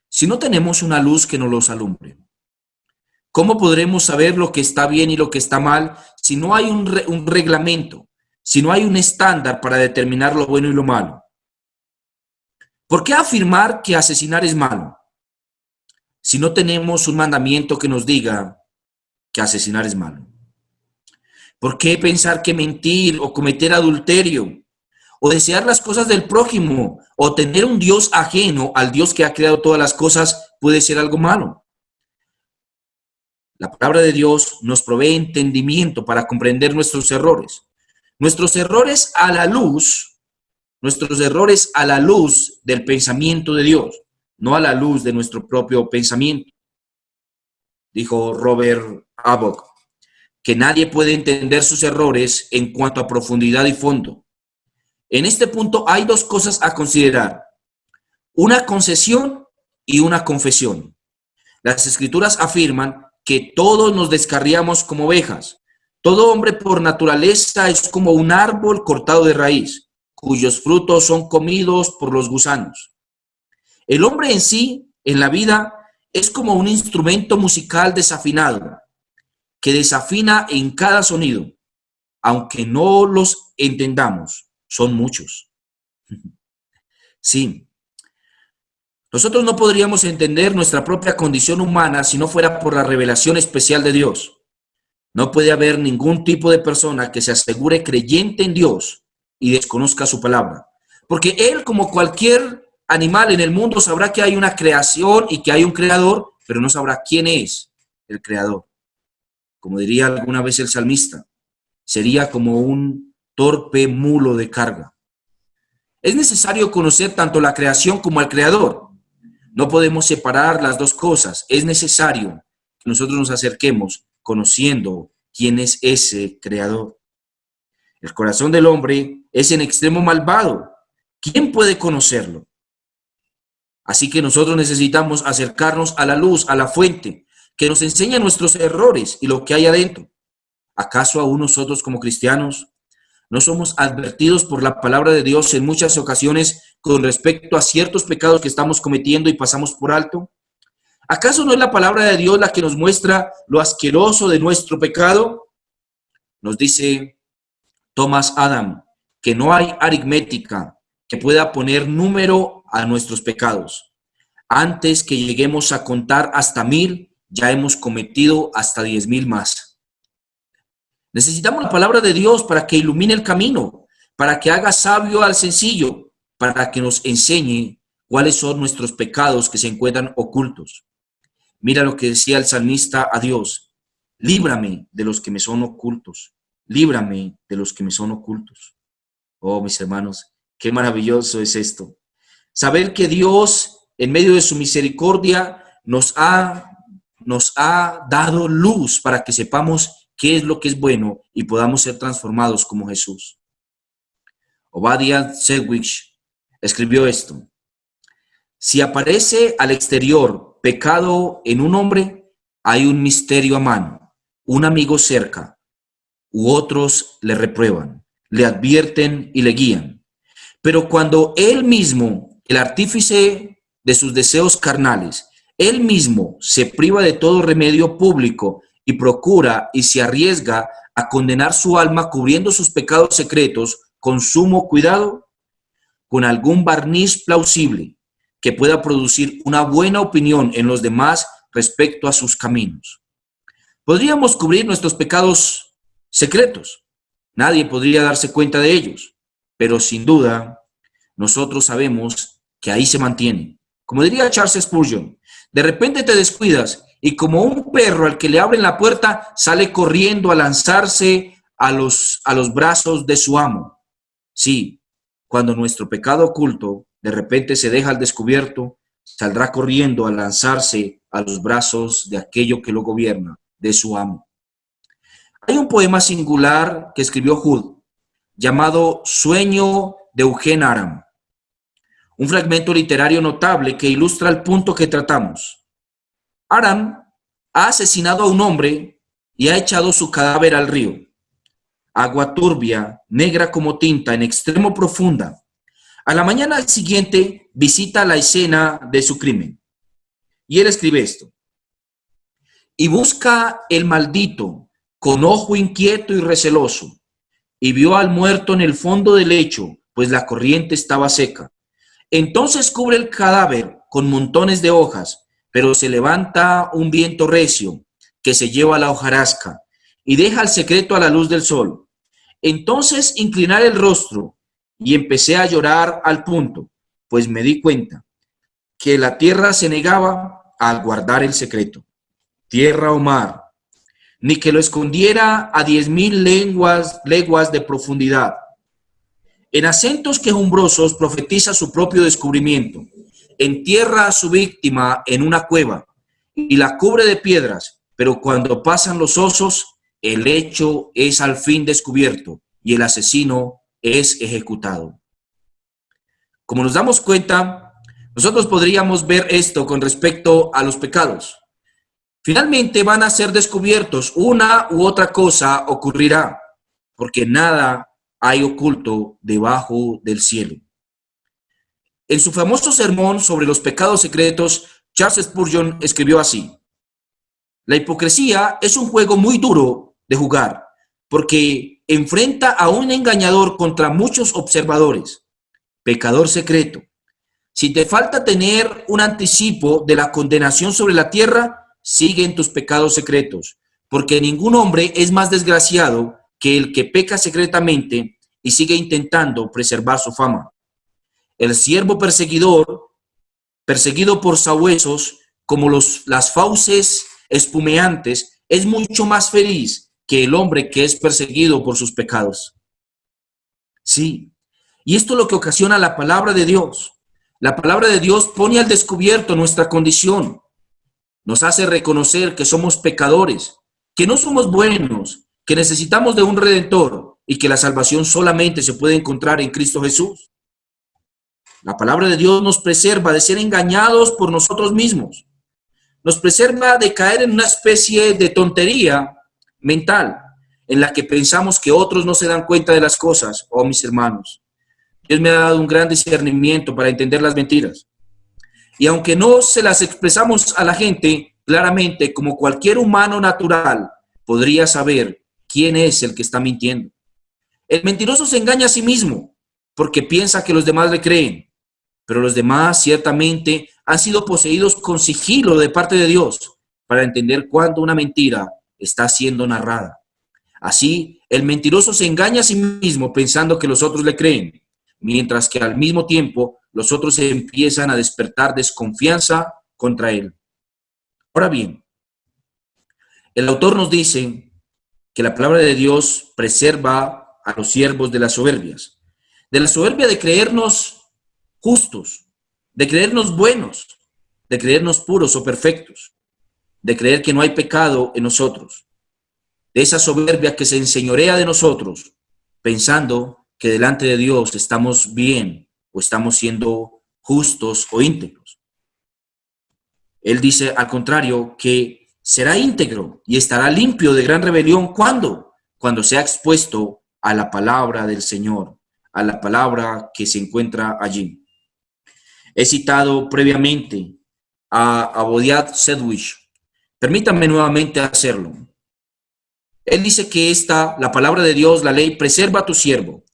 si no tenemos una luz que nos los alumbre? ¿Cómo podremos saber lo que está bien y lo que está mal si no hay un reglamento, si no hay un estándar para determinar lo bueno y lo malo? ¿Por qué afirmar que asesinar es malo si no tenemos un mandamiento que nos diga que asesinar es malo? ¿Por qué pensar que mentir o cometer adulterio o desear las cosas del prójimo o tener un Dios ajeno al Dios que ha creado todas las cosas puede ser algo malo? La palabra de Dios nos provee entendimiento para comprender nuestros errores. Nuestros errores a la luz del pensamiento de Dios, no a la luz de nuestro propio pensamiento. Dijo Robert Abbott que nadie puede entender sus errores en cuanto a profundidad y fondo. En este punto hay dos cosas a considerar: una concesión y una confesión. Las Escrituras afirman que todos nos descarriamos como ovejas. Todo hombre por naturaleza es como un árbol cortado de raíz, cuyos frutos son comidos por los gusanos. El hombre en sí, en la vida, es como un instrumento musical desafinado, que desafina en cada sonido, aunque no los entendamos, son muchos. Sí, nosotros no podríamos entender nuestra propia condición humana si no fuera por la revelación especial de Dios. No puede haber ningún tipo de persona que se asegure creyente en Dios y desconozca su palabra. Porque él, como cualquier animal en el mundo, sabrá que hay una creación y que hay un creador, pero no sabrá quién es el creador. Como diría alguna vez el salmista, sería como un torpe mulo de carga. Es necesario conocer tanto la creación como al creador. No podemos separar las dos cosas. Es necesario que nosotros nos acerquemos conociendo quién es ese creador. El corazón del hombre es en extremo malvado. ¿Quién puede conocerlo? Así que nosotros necesitamos acercarnos a la luz, a la fuente, que nos enseña nuestros errores y lo que hay adentro. ¿Acaso aún nosotros como cristianos no somos advertidos por la palabra de Dios en muchas ocasiones con respecto a ciertos pecados que estamos cometiendo y pasamos por alto? ¿Acaso no es la palabra de Dios la que nos muestra lo asqueroso de nuestro pecado? Nos dice Thomas Adam que no hay aritmética que pueda poner número a nuestros pecados. Antes que lleguemos a contar hasta 1000, ya hemos cometido hasta 10,000 más. Necesitamos la palabra de Dios para que ilumine el camino, para que haga sabio al sencillo, para que nos enseñe cuáles son nuestros pecados que se encuentran ocultos. Mira lo que decía el salmista a Dios: líbrame de los que me son ocultos, líbrame de los que me son ocultos. Oh, mis hermanos, qué maravilloso es esto. Saber que Dios, en medio de su misericordia, nos ha dado luz para que sepamos qué es lo que es bueno y podamos ser transformados como Jesús. Obadiah Sedgwick escribió esto: si aparece al exterior pecado en un hombre, hay un misterio a mano, un amigo cerca, u otros le reprueban, le advierten y le guían. Pero cuando él mismo, el artífice de sus deseos carnales, él mismo se priva de todo remedio público y procura y se arriesga a condenar su alma cubriendo sus pecados secretos con sumo cuidado, con algún barniz plausible que pueda producir una buena opinión en los demás respecto a sus caminos. Podríamos cubrir nuestros pecados secretos. Nadie podría darse cuenta de ellos, pero sin duda nosotros sabemos que ahí se mantienen. Como diría Charles Spurgeon, de repente te descuidas y como un perro al que le abren la puerta sale corriendo a lanzarse a los brazos de su amo. Sí, cuando nuestro pecado oculto de repente se deja al descubierto, saldrá corriendo a lanzarse a los brazos de aquello que lo gobierna, de su amo. Hay un poema singular que escribió Hood, llamado Sueño de Eugene Aram, un fragmento literario notable que ilustra el punto que tratamos. Aram ha asesinado a un hombre y ha echado su cadáver al río. Agua turbia, negra como tinta, en extremo profunda. A la mañana siguiente visita la escena de su crimen. Y él escribe esto: y busca el maldito con ojo inquieto y receloso, y vio al muerto en el fondo del lecho, pues la corriente estaba seca. Entonces cubre el cadáver con montones de hojas, pero se levanta un viento recio que se lleva la hojarasca y deja el secreto a la luz del sol. Entonces inclinar el rostro y empecé a llorar al punto, pues me di cuenta que la tierra se negaba a guardar el secreto. Tierra o mar, ni que lo escondiera a 10,000 leguas de profundidad. En acentos quejumbrosos profetiza su propio descubrimiento. Entierra a su víctima en una cueva y la cubre de piedras, pero cuando pasan los osos, el hecho es al fin descubierto y el asesino es ejecutado. Como nos damos cuenta, Nosotros podríamos ver esto con respecto a los pecados. Finalmente van a ser descubiertos, una u otra cosa ocurrirá, porque nada hay oculto debajo del cielo. En su famoso sermón sobre los pecados secretos, Charles Spurgeon escribió así: la hipocresía es un juego muy duro de jugar, porque enfrenta a un engañador contra muchos observadores. Pecador secreto, si te falta tener un anticipo de la condenación sobre la tierra, sigue en tus pecados secretos, porque ningún hombre es más desgraciado que el que peca secretamente y sigue intentando preservar su fama. El siervo perseguidor, perseguido por sabuesos como las fauces espumeantes, es mucho más feliz que el hombre que es perseguido por sus pecados. Sí, y esto es lo que ocasiona la palabra de Dios. La palabra de Dios pone al descubierto nuestra condición. Nos hace reconocer que somos pecadores, que no somos buenos, que necesitamos de un redentor y que la salvación solamente se puede encontrar en Cristo Jesús. La palabra de Dios nos preserva de ser engañados por nosotros mismos. Nos preserva de caer en una especie de tontería mental en la que pensamos que otros no se dan cuenta de las cosas. Oh, mis hermanos, Dios me ha dado un gran discernimiento para entender las mentiras. Y aunque no se las expresamos a la gente claramente, como cualquier humano natural podría saber quién es el que está mintiendo. El mentiroso se engaña a sí mismo porque piensa que los demás le creen, pero los demás ciertamente han sido poseídos con sigilo de parte de Dios para entender cuándo una mentira está siendo narrada. Así, el mentiroso se engaña a sí mismo pensando que los otros le creen, mientras que al mismo tiempo los otros empiezan a despertar desconfianza contra él. Ahora bien, el autor nos dice que la palabra de Dios preserva a los siervos de la soberbia de creernos justos, de creernos buenos, de creernos puros o perfectos, de creer que no hay pecado en nosotros, de esa soberbia que se enseñorea de nosotros, pensando que delante de Dios estamos bien o estamos siendo justos o íntegros. Él dice, al contrario, que será íntegro y estará limpio de gran rebelión. ¿Cuándo? Cuando sea expuesto a la palabra del Señor, a la palabra que se encuentra allí. He citado previamente a Abodiad Sedwick. Permítanme nuevamente hacerlo. Él dice que la palabra de Dios, la ley, preserva a tu siervo.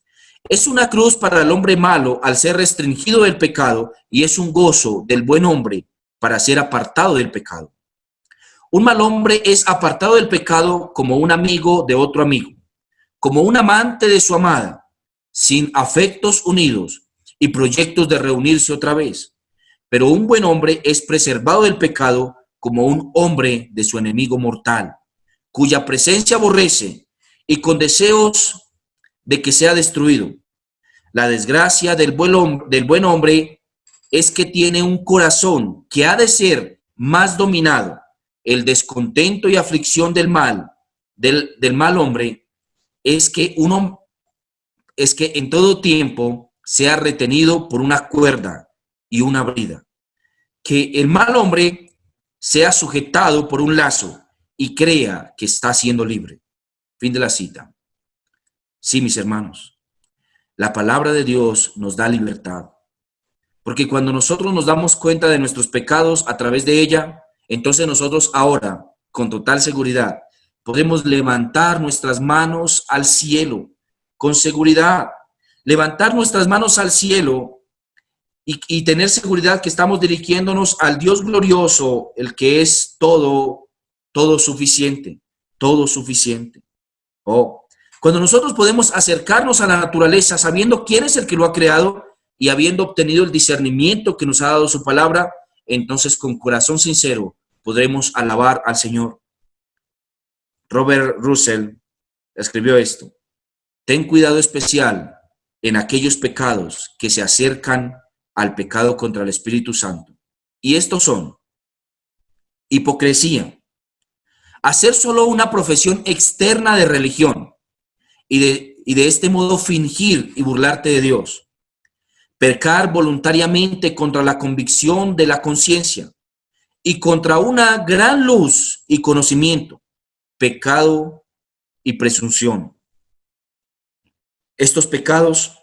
Es una cruz para el hombre malo al ser restringido del pecado y es un gozo del buen hombre para ser apartado del pecado. Un mal hombre es apartado del pecado como un amigo de otro amigo, como un amante de su amada, sin afectos unidos y proyectos de reunirse otra vez. Pero un buen hombre es preservado del pecado como un hombre de su enemigo mortal, cuya presencia aborrece y con deseos de que sea destruido. La desgracia del buen hombre es que tiene un corazón que ha de ser más dominado. El descontento y aflicción del mal hombre es que en todo tiempo sea retenido por una cuerda y una brida. Que el mal hombre sea sujetado por un lazo y crea que está siendo libre. Fin de la cita. Sí, mis hermanos, la palabra de Dios nos da libertad. Porque cuando nosotros nos damos cuenta de nuestros pecados a través de ella, entonces nosotros ahora, con total seguridad, podemos levantar nuestras manos al cielo, con seguridad, levantar nuestras manos al cielo y tener seguridad que estamos dirigiéndonos al Dios glorioso, el que es todo suficiente, todo suficiente. Oh, cuando nosotros podemos acercarnos a la naturaleza sabiendo quién es el que lo ha creado y habiendo obtenido el discernimiento que nos ha dado su palabra, entonces con corazón sincero podremos alabar al Señor. Robert Russell escribió esto: ten cuidado especial en aquellos pecados que se acercan al pecado contra el Espíritu Santo. Y estos son: hipocresía, hacer solo una profesión externa de religión y de este modo fingir y burlarte de Dios. pecar voluntariamente contra la convicción de la conciencia y contra una gran luz y conocimiento, pecado y presunción. Estos pecados,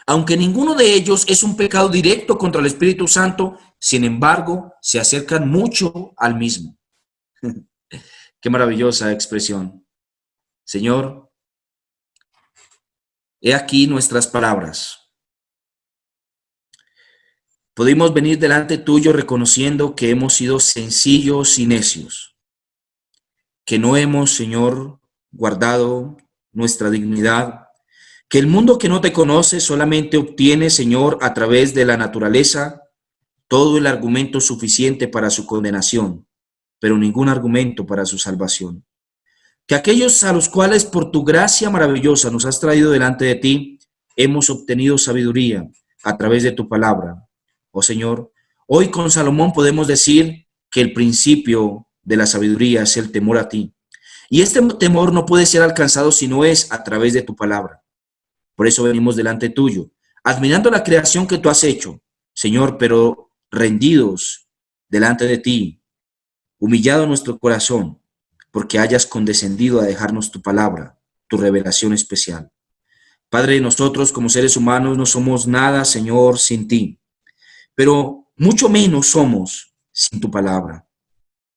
aunque ninguno de ellos es un pecado directo contra el Espíritu Santo, sin embargo, se acercan mucho al mismo. Qué maravillosa expresión. Señor, he aquí nuestras palabras. Podemos venir delante tuyo reconociendo que hemos sido sencillos y necios, que no hemos, Señor, guardado nuestra dignidad, que el mundo que no te conoce solamente obtiene, Señor, a través de la naturaleza, todo el argumento suficiente para su condenación, pero ningún argumento para su salvación. Que aquellos a los cuales por tu gracia maravillosa nos has traído delante de ti, hemos obtenido sabiduría a través de tu palabra. Oh Señor, hoy con Salomón podemos decir que el principio de la sabiduría es el temor a ti. Y este temor no puede ser alcanzado si no es a través de tu palabra. Por eso venimos delante tuyo, admirando la creación que tú has hecho, Señor, pero rendidos delante de ti, humillado nuestro corazón, porque hayas condescendido a dejarnos tu palabra, tu revelación especial. Padre, nosotros como seres humanos no somos nada, Señor, sin ti, pero mucho menos somos sin tu palabra.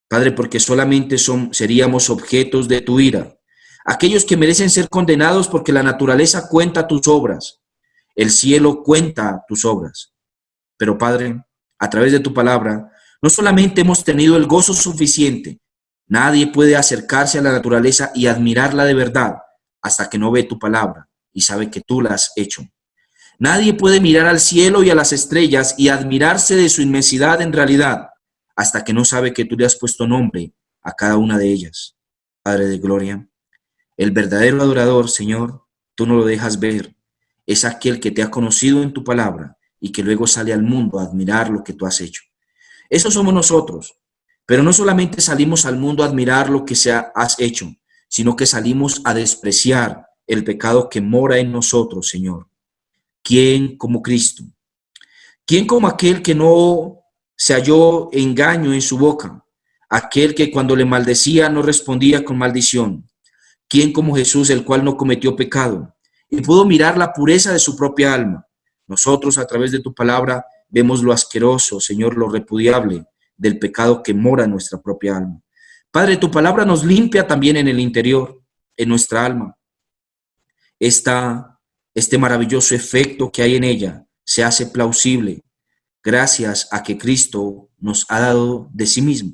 Padre, porque solamente seríamos objetos de tu ira, aquellos que merecen ser condenados porque la naturaleza cuenta tus obras, el cielo cuenta tus obras. Pero Padre, a través de tu palabra, no solamente hemos tenido el gozo suficiente, nadie puede acercarse a la naturaleza y admirarla de verdad hasta que no ve tu palabra y sabe que tú la has hecho. Nadie puede mirar al cielo y a las estrellas y admirarse de su inmensidad en realidad hasta que no sabe que tú le has puesto nombre a cada una de ellas. Padre de gloria, el verdadero adorador, Señor, tú no lo dejas ver. Es aquel que te ha conocido en tu palabra y que luego sale al mundo a admirar lo que tú has hecho. Eso somos nosotros, pero no solamente salimos al mundo a admirar lo que has hecho, sino que salimos a despreciar el pecado que mora en nosotros, Señor. ¿Quién como Cristo? ¿Quién como aquel que no se halló engaño en su boca? Aquel que cuando le maldecía no respondía con maldición. ¿Quién como Jesús, el cual no cometió pecado y pudo mirar la pureza de su propia alma? Nosotros a través de tu palabra vemos lo asqueroso, Señor, lo repudiable del pecado que mora en nuestra propia alma. Padre, tu palabra nos limpia también en el interior, en nuestra alma. Este maravilloso efecto que hay en ella se hace plausible gracias a que Cristo nos ha dado de sí mismo.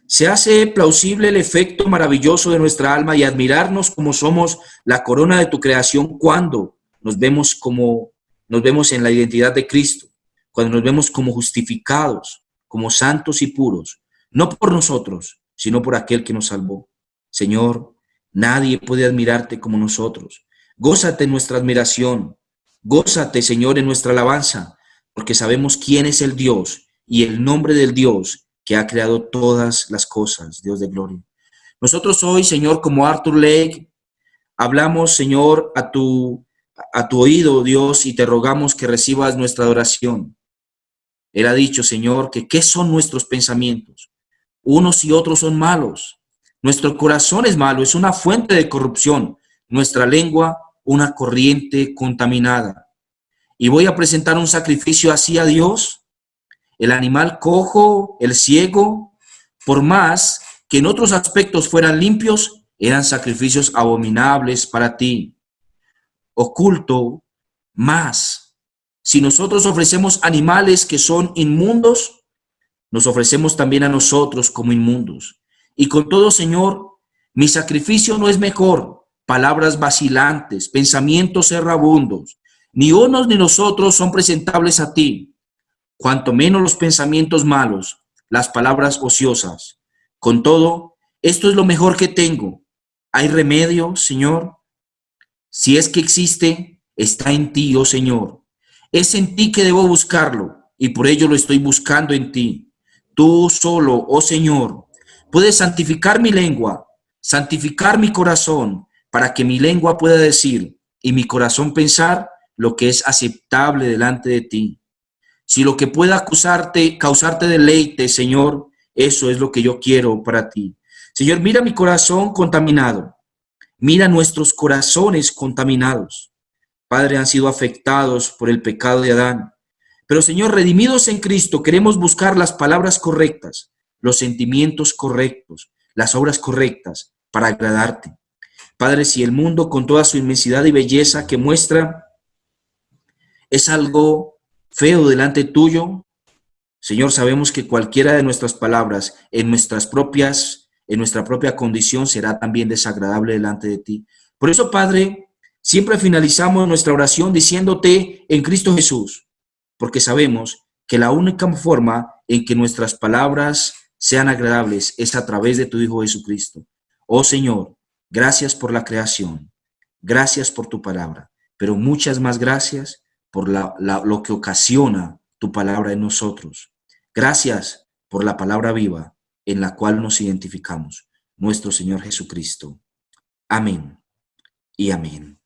Se hace plausible el efecto maravilloso de nuestra alma y admirarnos como somos la corona de tu creación cuando nos vemos en la identidad de Cristo, cuando nos vemos como justificados, como santos y puros, no por nosotros, sino por aquel que nos salvó. Señor, nadie puede admirarte como nosotros. Gózate en nuestra admiración, gózate, Señor, en nuestra alabanza, porque sabemos quién es el Dios y el nombre del Dios que ha creado todas las cosas, Dios de gloria. Nosotros hoy, Señor, como Arthur Lake, hablamos, Señor, a tu oído, Dios, y te rogamos que recibas nuestra adoración. Él ha dicho, Señor, que ¿qué son nuestros pensamientos? Unos y otros son malos. Nuestro corazón es malo, es una fuente de corrupción. Nuestra lengua, una corriente contaminada. Y voy a presentar un sacrificio así a Dios. El animal cojo, el ciego, por más que en otros aspectos fueran limpios, eran sacrificios abominables para ti. Oculto, más. Si nosotros ofrecemos animales que son inmundos, nos ofrecemos también a nosotros como inmundos. Y con todo, Señor, mi sacrificio no es mejor. Palabras vacilantes, pensamientos errabundos, ni unos ni nosotros son presentables a ti. Cuanto menos los pensamientos malos, las palabras ociosas. Con todo, esto es lo mejor que tengo. ¿Hay remedio, Señor? Si es que existe, está en ti, oh Señor. Es en ti que debo buscarlo, y por ello lo estoy buscando en ti. Tú solo, oh Señor, puedes santificar mi lengua, santificar mi corazón, para que mi lengua pueda decir y mi corazón pensar lo que es aceptable delante de ti. Si lo que pueda causarte deleite, Señor, eso es lo que yo quiero para ti. Señor, mira mi corazón contaminado. Mira nuestros corazones contaminados. Padre, han sido afectados por el pecado de Adán. Pero, Señor, redimidos en Cristo, queremos buscar las palabras correctas, los sentimientos correctos, las obras correctas para agradarte. Padre, si el mundo con toda su inmensidad y belleza que muestra es algo feo delante tuyo, Señor, sabemos que cualquiera de nuestras palabras en nuestra propia condición será también desagradable delante de ti. Por eso, Padre, siempre finalizamos nuestra oración diciéndote en Cristo Jesús, porque sabemos que la única forma en que nuestras palabras sean agradables es a través de tu Hijo Jesucristo. Oh Señor, gracias por la creación, gracias por tu palabra, pero muchas más gracias por lo que ocasiona tu palabra en nosotros. Gracias por la palabra viva en la cual nos identificamos, nuestro Señor Jesucristo. Amén y amén.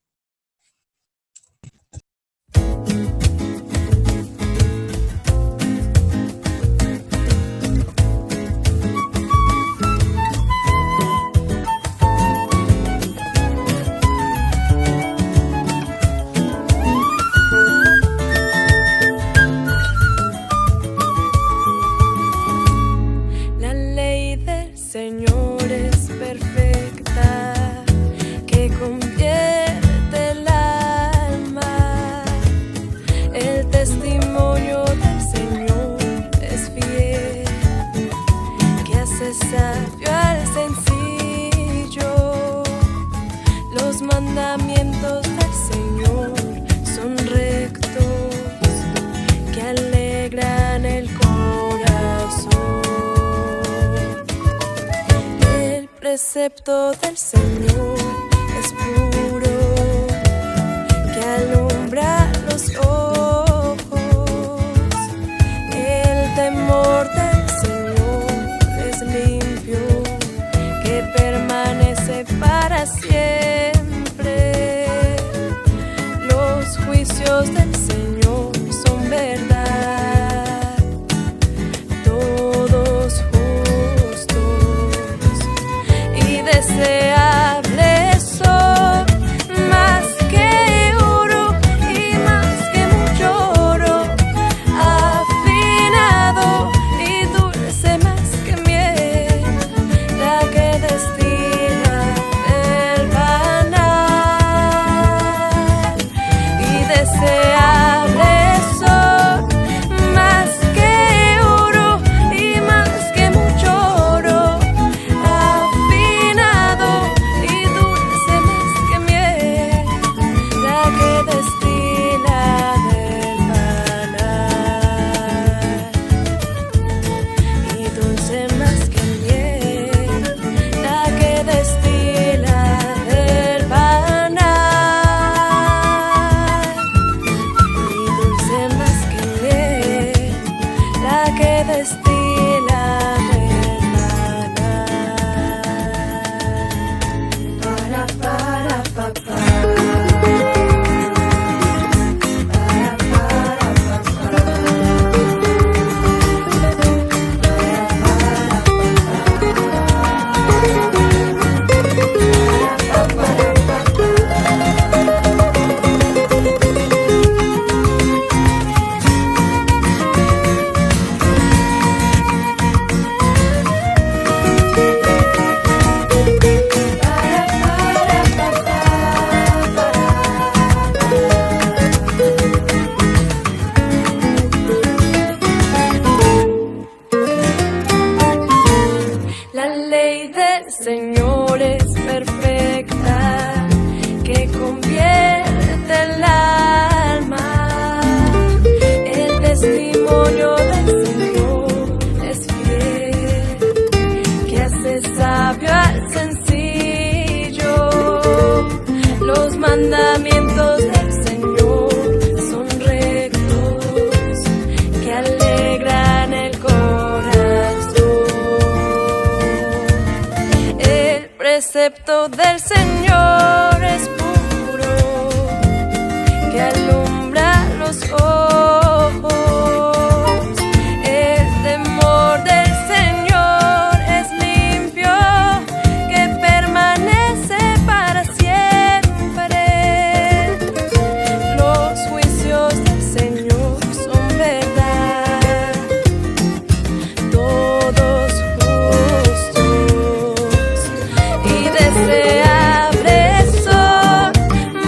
Sabio al sencillo, los mandamientos del Señor son rectos, que alegran el corazón. El precepto del Señor es puro, que alumbra los ojos. El temor del limpio, que permanece para siempre. Los juicios del Señor son verdad, todos justos y deseables son, más que oro y más que mucho oro, afinado y dulce más que miel, la que destila el panal. Y deseables son, más que oro y más que mucho oro, afinado y dulce más que miel, la que destila del panal. Y dulce más que miel, la que destila del panal. Y dulce más que miel, la que destila del panal. Para, pa, pa. La ley del Señor es perfecta, que convierte el alma. El testimonio del Señor es fiel, que hace sabio al sencillo. Los mandamientos del Señor son rectos, que alegran el corazón. El precepto del Señor es puro, que alumbra los ojos. El temor del Señor es limpio, que permanece para siempre. Los juicios del Señor son verdad, todos justos y deseables son,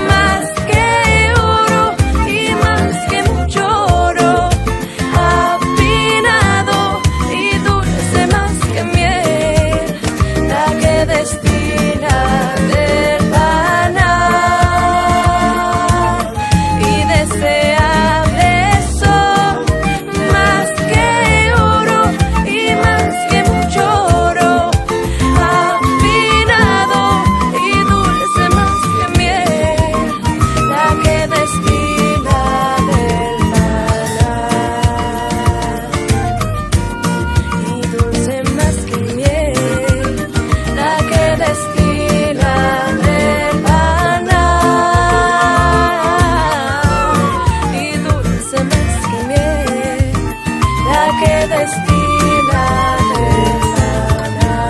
más que oro y más que mucho oro, afinado y dulce más que miel, la que destila del panal. Y deseables son, más que oro y más que mucho oro, afinado y dulce más que miel, la que destila del panal. Y dulce más que miel, la que destila del panal. Y dulce más que miel, la que destila del panal.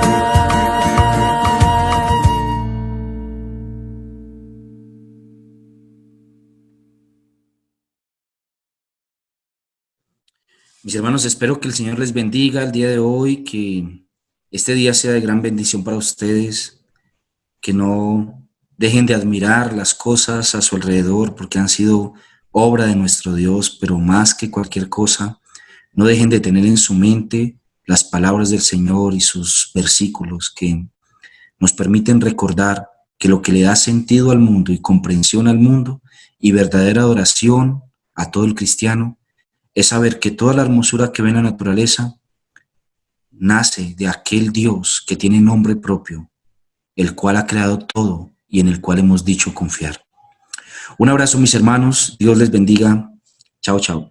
Mis hermanos, espero que el Señor les bendiga el día de hoy, que este día sea de gran bendición para ustedes, que no dejen de admirar las cosas a su alrededor porque han sido obra de nuestro Dios, pero más que cualquier cosa, no dejen de tener en su mente las palabras del Señor y sus versículos que nos permiten recordar que lo que le da sentido al mundo y comprensión al mundo y verdadera adoración a todo el cristiano es saber que toda la hermosura que ve en la naturaleza nace de aquel Dios que tiene nombre propio, el cual ha creado todo y en el cual hemos dicho confiar. Un abrazo, mis hermanos. Dios les bendiga. Chao, chao.